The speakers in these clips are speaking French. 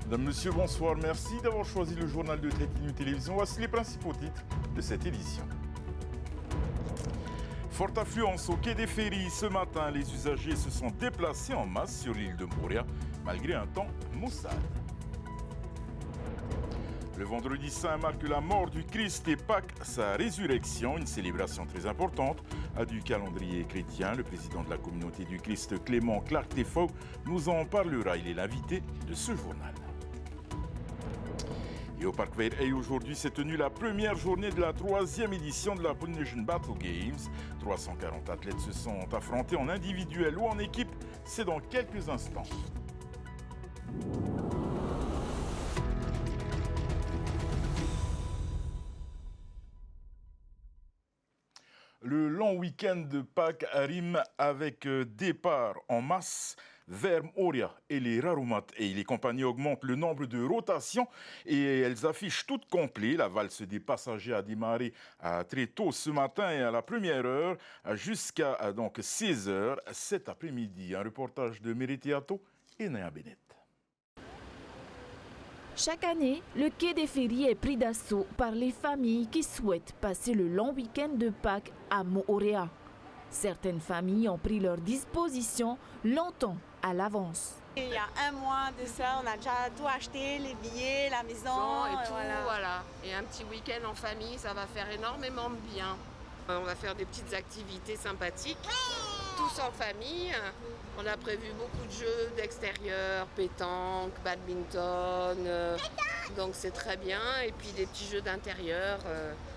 Mesdames, Messieurs, bonsoir. Merci d'avoir choisi le journal de Traitignou Télévision. Voici les principaux titres de cette édition. Forte affluence au quai des Ferries. Ce matin, les usagers se sont déplacés en masse sur l'île de Moria, malgré un temps maussade. Le vendredi saint marque la mort du Christ et Pâques, sa résurrection, une célébration très importante du calendrier chrétien. Le président de la communauté du Christ, Clément Clark-Tefau, nous en parlera. Il est l'invité de ce journal. Et au Parc Vert, aujourd'hui s'est tenue la première journée de la 3e édition de la Polynesian Battle Games. 340 athlètes se sont affrontés en individuel ou en équipe. C'est dans quelques instants. Le long week-end de Pâques rime avec départ en masse vers Moria et les Rarumat. Et les compagnies augmentent le nombre de rotations et elles affichent toutes complètes. La valse des passagers a démarré très tôt ce matin et à la première heure jusqu'à 16 heures cet après-midi. Un reportage de Meritiato et Naya Bennett. Chaque année, le quai des Ferries est pris d'assaut par les familles qui souhaitent passer le long week-end de Pâques à Moorea. Certaines familles ont pris leur disposition longtemps à l'avance. Il y a un mois de ça, on a déjà tout acheté, les billets, la maison. Et tout, voilà. Et un petit week-end en famille, ça va faire énormément de bien. On va faire des petites activités sympathiques, tous en famille. On a prévu beaucoup de jeux d'extérieur, pétanque, badminton, donc c'est très bien. Et puis des petits jeux d'intérieur.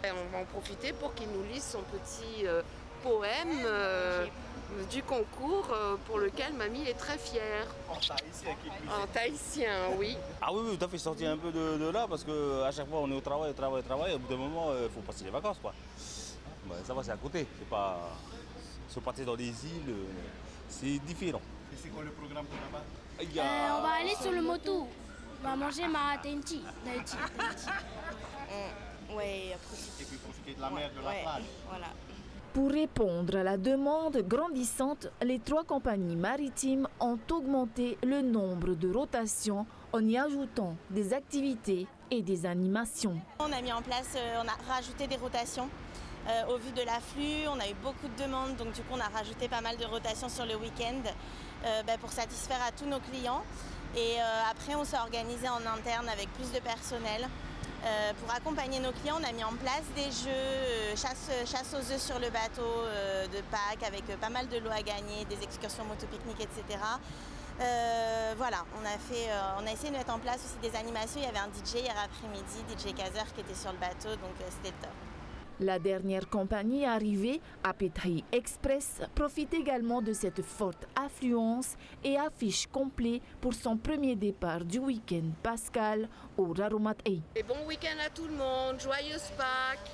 On va en profiter pour qu'il nous lise son petit poème du concours pour lequel mamie est très fière. En tahitien, oui. Ah oui, tout à fait, sortir un peu de là parce qu'à chaque fois on est au travail, au bout d'un moment il faut passer les vacances quoi. Ça va, c'est à côté, c'est pas se partir dans des îles, c'est différent. Et c'est quoi le programme pour là-bas? On va aller sur le moto, on va manger ma Tahiti. Oui, et puis profiter de la mer, de la plage. Voilà. Pour répondre à la demande grandissante, les 3 compagnies maritimes ont augmenté le nombre de rotations en y ajoutant des activités et des animations. On a mis en place, on a rajouté des rotations. Au vu de l'afflux, on a eu beaucoup de demandes, donc du coup on a rajouté pas mal de rotations sur le week-end pour satisfaire à tous nos clients. Et après on s'est organisé en interne avec plus de personnel. Pour accompagner nos clients, on a mis en place des jeux, chasse aux œufs sur le bateau de Pâques avec pas mal de lots à gagner, des excursions moto-pique-nique, etc. Voilà, on a essayé de mettre en place aussi des animations. Il y avait un DJ hier après-midi, DJ Kazer qui était sur le bateau, donc c'était top. La dernière compagnie arrivée, Apetri Express, profite également de cette forte affluence et affiche complet pour son premier départ du week-end pascal au Rarumat Ei. Et bon week-end à tout le monde, joyeuse Pâques.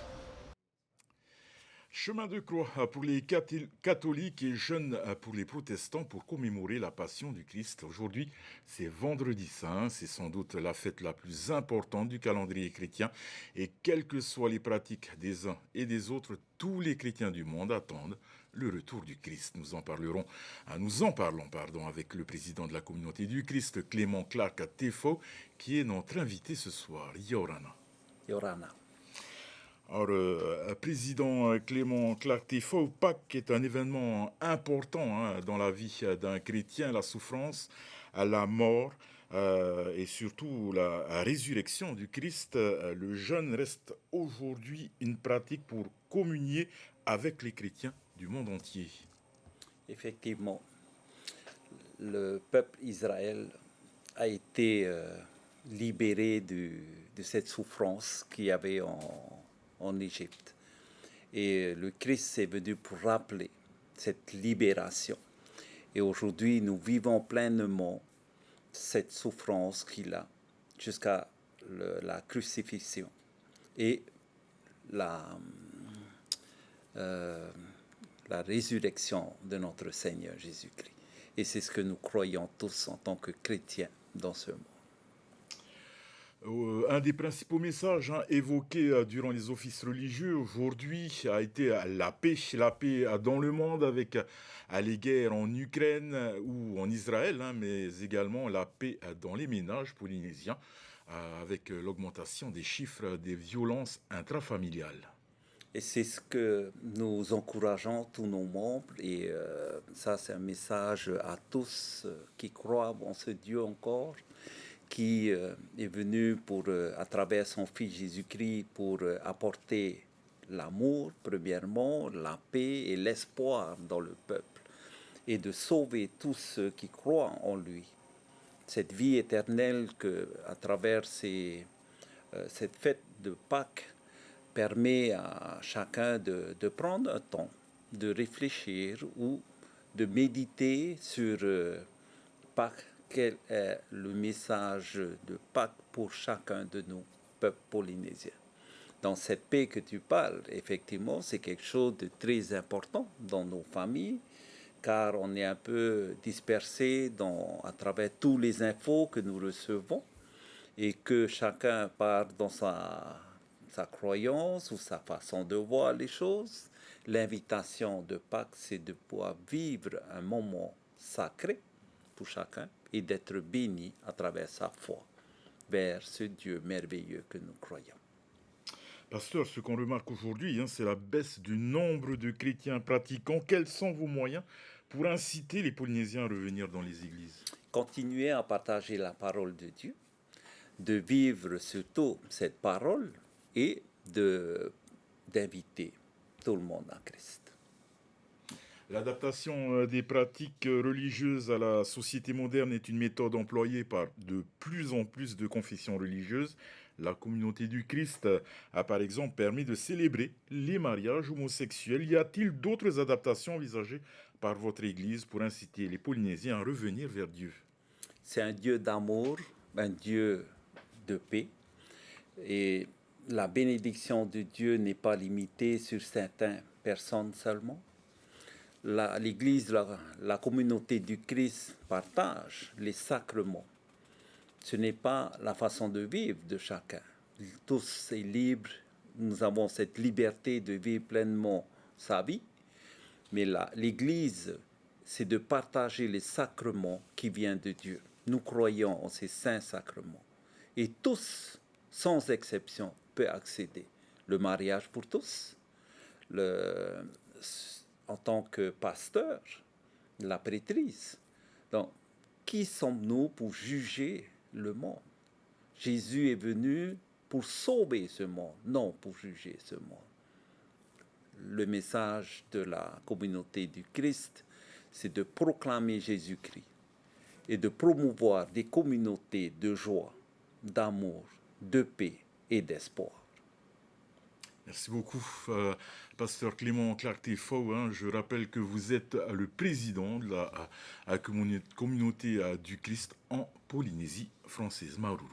Chemin de croix pour les catholiques et jeûne pour les protestants pour commémorer la passion du Christ. Aujourd'hui, c'est vendredi saint, c'est sans doute la fête la plus importante du calendrier chrétien. Et quelles que soient les pratiques des uns et des autres, tous les chrétiens du monde attendent le retour du Christ. Nous en parlons avec le président de la communauté du Christ, Clément Clark-Tefau, qui est notre invité ce soir. Yorana. Alors, président Clément Clark-Tefau, Pâques est un événement important dans la vie d'un chrétien, la souffrance, la mort et surtout la résurrection du Christ. Le jeûne reste aujourd'hui une pratique pour communier avec les chrétiens du monde entier. Effectivement, le peuple Israël a été libéré de cette souffrance qu'il y avait en Égypte. Et le Christ est venu pour rappeler cette libération. Et aujourd'hui, nous vivons pleinement cette souffrance qu'il a jusqu'à la crucifixion et la résurrection de notre Seigneur Jésus-Christ. Et c'est ce que nous croyons tous en tant que chrétiens dans ce monde. Un des principaux messages évoqués durant les offices religieux aujourd'hui a été la paix dans le monde avec les guerres en Ukraine ou en Israël, mais également la paix dans les ménages polynésiens avec l'augmentation des chiffres des violences intrafamiliales. Et c'est ce que nous encourageons tous nos membres. Et ça, c'est un message à tous qui croient en ce Dieu encore, qui est venu pour, à travers son Fils Jésus-Christ pour apporter l'amour, premièrement, la paix et l'espoir dans le peuple, et de sauver tous ceux qui croient en lui. Cette vie éternelle que, à travers cette fête de Pâques, permet à chacun de prendre un temps, de réfléchir ou de méditer sur Pâques. Quel est le message de Pâques pour chacun de nous, peuple polynésien? Dans cette paix que tu parles, effectivement, c'est quelque chose de très important dans nos familles, car on est un peu dispersé à travers tous les infos que nous recevons et que chacun part dans sa croyance ou sa façon de voir les choses. L'invitation de Pâques, c'est de pouvoir vivre un moment sacré pour chacun et d'être béni à travers sa foi vers ce Dieu merveilleux que nous croyons. Pasteur, ce qu'on remarque aujourd'hui, c'est la baisse du nombre de chrétiens pratiquants. Quels sont vos moyens pour inciter les Polynésiens à revenir dans les églises? Continuer à partager la parole de Dieu, de vivre surtout cette parole et d'inviter tout le monde à Christ. L'adaptation des pratiques religieuses à la société moderne est une méthode employée par de plus en plus de confessions religieuses. La communauté du Christ a par exemple permis de célébrer les mariages homosexuels. Y a-t-il d'autres adaptations envisagées par votre Église pour inciter les Polynésiens à revenir vers Dieu? C'est un Dieu d'amour, un Dieu de paix. Et la bénédiction de Dieu n'est pas limitée sur certaines personnes seulement. L'Église, la communauté du Christ partage les sacrements. Ce n'est pas la façon de vivre de chacun. Tous sont libres. Nous avons cette liberté de vivre pleinement sa vie. Mais l'Église, c'est de partager les sacrements qui viennent de Dieu. Nous croyons en ces saints sacrements. Et tous, sans exception, peuvent accéder. Le mariage pour tous, en tant que pasteur, la prêtrise. Donc, qui sommes-nous pour juger le monde? Jésus est venu pour sauver ce monde, non pour juger ce monde. Le message de la communauté du Christ, c'est de proclamer Jésus-Christ et de promouvoir des communautés de joie, d'amour, de paix et d'espoir. Merci beaucoup, Pasteur Clément Clarté-Fau. Je rappelle que vous êtes le président de la communauté du Christ en Polynésie française. Maruru.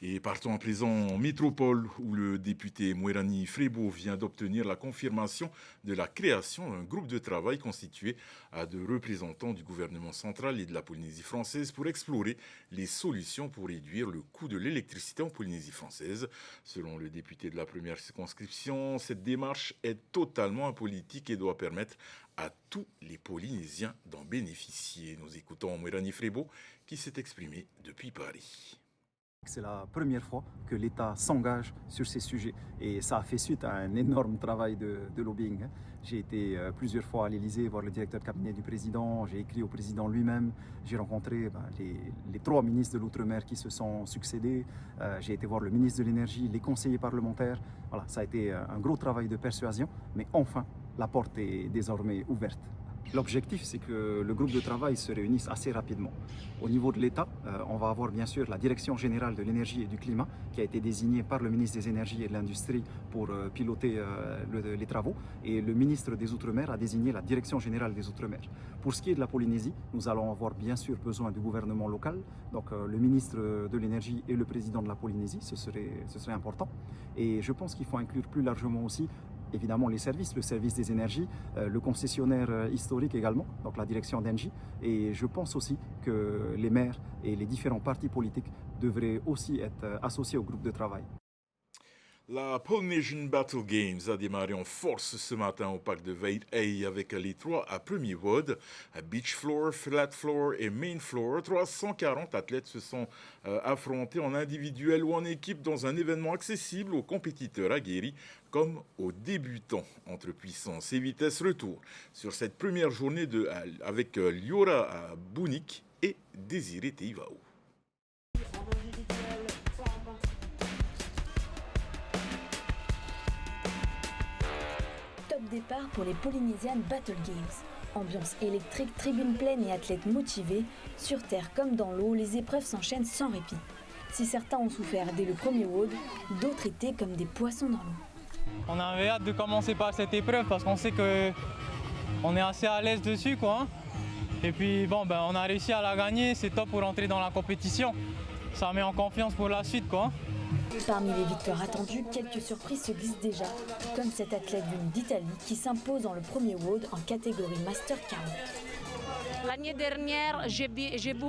Et partons à présent en métropole où le député Mwerani Frebo vient d'obtenir la confirmation de la création d'un groupe de travail constitué de représentants du gouvernement central et de la Polynésie française pour explorer les solutions pour réduire le coût de l'électricité en Polynésie française. Selon le député de la première circonscription, cette démarche est totalement apolitique et doit permettre à tous les Polynésiens d'en bénéficier. Nous écoutons Mwerani Frebo qui s'est exprimé depuis Paris. C'est la première fois que l'État s'engage sur ces sujets et ça a fait suite à un énorme travail de lobbying. J'ai été plusieurs fois à l'Élysée voir le directeur de cabinet du président, j'ai écrit au président lui-même, j'ai rencontré les 3 ministres de l'Outre-mer qui se sont succédés, j'ai été voir le ministre de l'Énergie, les conseillers parlementaires. Voilà, ça a été un gros travail de persuasion, mais enfin, la porte est désormais ouverte. L'objectif, c'est que le groupe de travail se réunisse assez rapidement. Au niveau de l'État, on va avoir bien sûr la Direction générale de l'énergie et du climat qui a été désignée par le ministre des Énergies et de l'Industrie pour piloter les travaux. Et le ministre des Outre-mer a désigné la Direction générale des Outre-mer. Pour ce qui est de la Polynésie, nous allons avoir bien sûr besoin du gouvernement local. Donc le ministre de l'Énergie et le président de la Polynésie, ce serait important. Et je pense qu'il faut inclure plus largement aussi évidemment les services, le service des énergies, le concessionnaire historique également, donc la direction d'Engie. Et je pense aussi que les maires et les différents partis politiques devraient aussi être associés au groupe de travail. La Polynesian Battle Games a démarré en force ce matin au parc de Veit avec les trois premiers WOD, Beach Floor, Flat Floor et Main Floor. 340 athlètes se sont affrontés en individuel ou en équipe dans un événement accessible aux compétiteurs aguerris comme aux débutants entre puissance et vitesse retour. Sur cette première journée avec Liora Bounik et Désiré Teivao. Départ pour les Polynesian Battle Games. Ambiance électrique, tribune pleine et athlètes motivés. Sur terre comme dans l'eau, les épreuves s'enchaînent sans répit. Si certains ont souffert dès le premier WOD, d'autres étaient comme des poissons dans l'eau. On avait hâte de commencer par cette épreuve parce qu'on sait qu'on est assez à l'aise dessus, quoi. Et puis bon, on a réussi à la gagner, c'est top pour entrer dans la compétition. Ça met en confiance pour la suite, quoi. Parmi les victoires attendues, quelques surprises se glissent déjà, comme cette athlète venue d'Italie qui s'impose dans le premier WOD en catégorie Master 40. L'année dernière, j'ai vu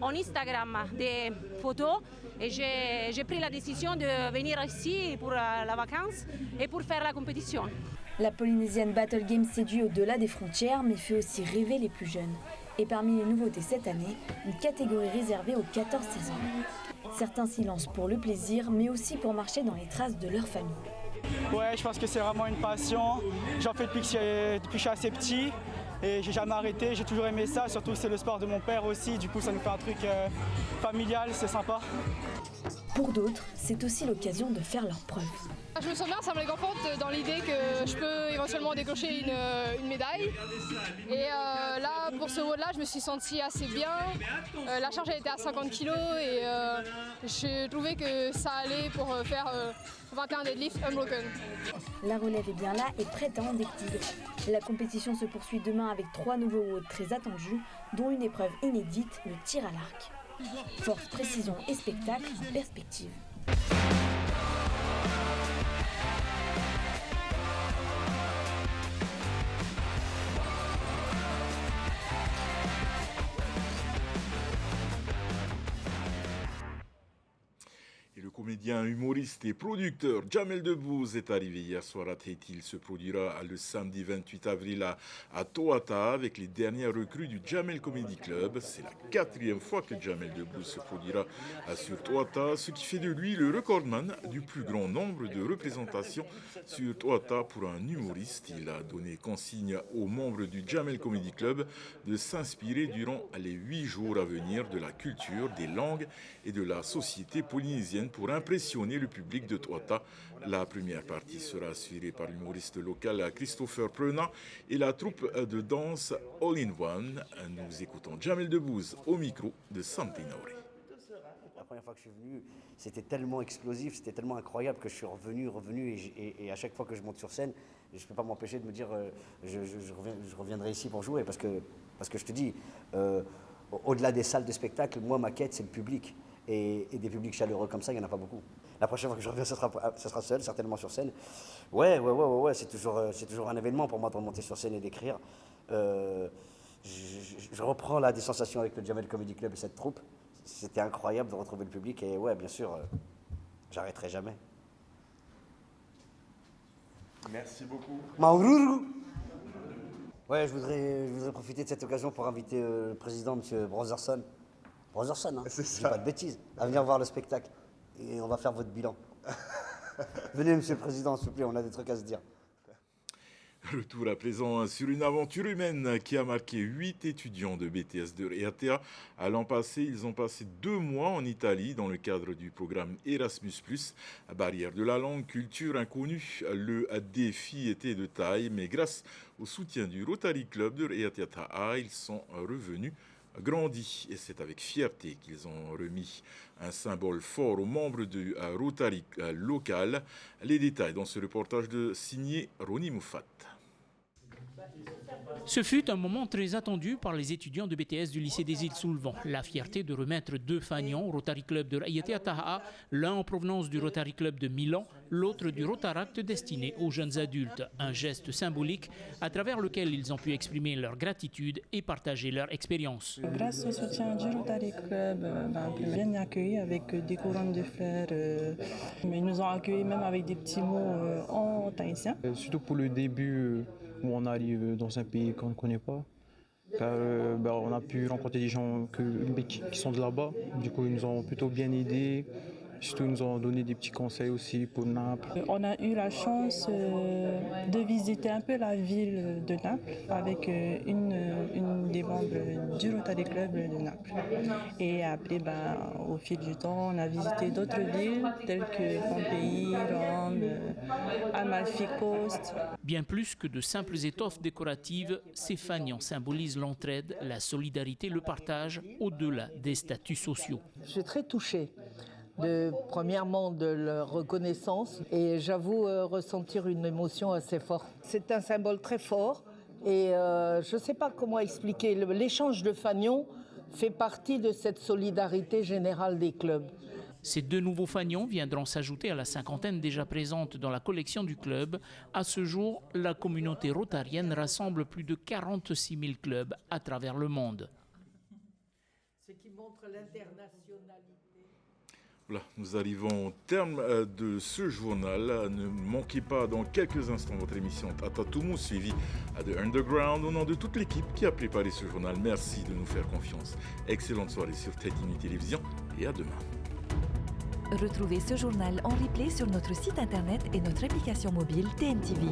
en Instagram des photos et j'ai pris la décision de venir ici pour la vacance et pour faire la compétition. La Polynesian Battle Games séduit au-delà des frontières mais fait aussi rêver les plus jeunes. Et parmi les nouveautés cette année, une catégorie réservée aux 14-16 ans. Certains s'y lancent pour le plaisir, mais aussi pour marcher dans les traces de leur famille. Ouais, je pense que c'est vraiment une passion. J'en fais depuis que je suis assez petit et j'ai jamais arrêté. J'ai toujours aimé ça, surtout que c'est le sport de mon père aussi. Du coup, ça nous fait un truc familial, c'est sympa. Pour d'autres, c'est aussi l'occasion de faire leurs preuves. Je me sens bien, ça me réconforte dans l'idée que je peux éventuellement décrocher une médaille. Et là, pour ce WOD-là, je me suis sentie assez bien. La charge elle était à 50 kg et j'ai trouvé que ça allait pour faire 21 deadlifts unbroken. La relève est bien là et prête à en découdre. La compétition se poursuit demain avec 3 nouveaux WOD très attendus, dont une épreuve inédite, le tir à l'arc. Force, précision et spectacle en perspective. Et le comédien, humoriste et producteur Jamel Debbouze est arrivé hier soir à Tahiti. Il se produira le samedi 28 avril à Toata avec les dernières recrues du Jamel Comedy Club. C'est la 4e fois que Jamel Debbouze se produira sur Toata, ce qui fait de lui le recordman du plus grand nombre de représentations sur Toata pour un humoriste. Il a donné consigne aux membres du Jamel Comedy Club de s'inspirer durant les 8 jours à venir de la culture, des langues et de la société polynésienne pour impressionner le public de Toata. La première partie sera assurée par l'humoriste local Christopher Prena et la troupe de danse All in One. Nous écoutons Jamel Debbouze au micro de Santi Nauri. La première fois que je suis venu, c'était tellement explosif, c'était tellement incroyable que je suis revenu et à chaque fois que je monte sur scène, je ne peux pas m'empêcher de me dire je reviendrai ici pour jouer parce que je te dis, au-delà des salles de spectacle, moi ma quête c'est le public. Et des publics chaleureux comme ça, il n'y en a pas beaucoup. La prochaine fois que je reviens, ce sera seul, certainement sur scène. Ouais, c'est toujours un événement pour moi de remonter sur scène et d'écrire. Je reprends là des sensations avec le Jamel Comedy Club et cette troupe. C'était incroyable de retrouver le public et ouais, bien sûr, j'arrêterai jamais. Merci beaucoup. Maururu. Ouais, je voudrais profiter de cette occasion pour inviter le président, M. Brotherson, hein, je dis pas de bêtises, à venir voir le spectacle. Et on va faire votre bilan. Venez, Monsieur le Président, s'il vous plaît, on a des trucs à se dire. Retour à présent sur une aventure humaine qui a marqué 8 étudiants de BTS de RTA. À l'an passé, ils ont passé 2 mois en Italie dans le cadre du programme Erasmus+. Barrière de la langue, culture inconnue, le défi était de taille, mais grâce au soutien du Rotary Club de RTA, ils sont revenus grandis. Et c'est avec fierté qu'ils ont remis un symbole fort aux membres du Rotary local. Les détails dans ce reportage signé Ronnie Moufat. Ce fut un moment très attendu par les étudiants de BTS du lycée des îles sous le vent. La fierté de remettre 2 fanions au Rotary Club de Raiatea Taha'a, l'un en provenance du Rotary Club de Milan, l'autre du Rotaract destiné aux jeunes adultes, un geste symbolique à travers lequel ils ont pu exprimer leur gratitude et partager leur expérience. Grâce au soutien du Rotary Club, on est bien accueillis avec des couronnes de fleurs. Ils nous ont accueillis même avec des petits mots en tahitien. Surtout pour le début où on arrive dans un pays qu'on ne connaît pas. Car on a pu rencontrer des gens qui sont de là-bas. Du coup, ils nous ont plutôt bien aidés. Surtout, ils nous ont donné des petits conseils aussi pour Naples. On a eu la chance de visiter un peu la ville de Naples avec une des membres du Rotary Club de Naples. Et après, au fil du temps, on a visité d'autres villes telles que Pompéi, Rome, Amalfi Coast. Bien plus que de simples étoffes décoratives, ces fanions symbolisent l'entraide, la solidarité, le partage au-delà des statuts sociaux. Je suis très touchée. Premièrement de leur reconnaissance et j'avoue ressentir une émotion assez forte. C'est un symbole très fort et je ne sais pas comment expliquer. L'échange de fanions fait partie de cette solidarité générale des clubs. Ces 2 nouveaux fanions viendront s'ajouter à la cinquantaine déjà présente dans la collection du club. À ce jour, la communauté rotarienne rassemble plus de 46 000 clubs à travers le monde. Ce qui montre l'internationalité. Voilà, nous arrivons au terme de ce journal. Ne manquez pas dans quelques instants votre émission Atatoumou, suivie à The Underground. Au nom de toute l'équipe qui a préparé ce journal, merci de nous faire confiance. Excellente soirée sur TED Télévision et à demain. Retrouvez ce journal en replay sur notre site internet et notre application mobile TNTV.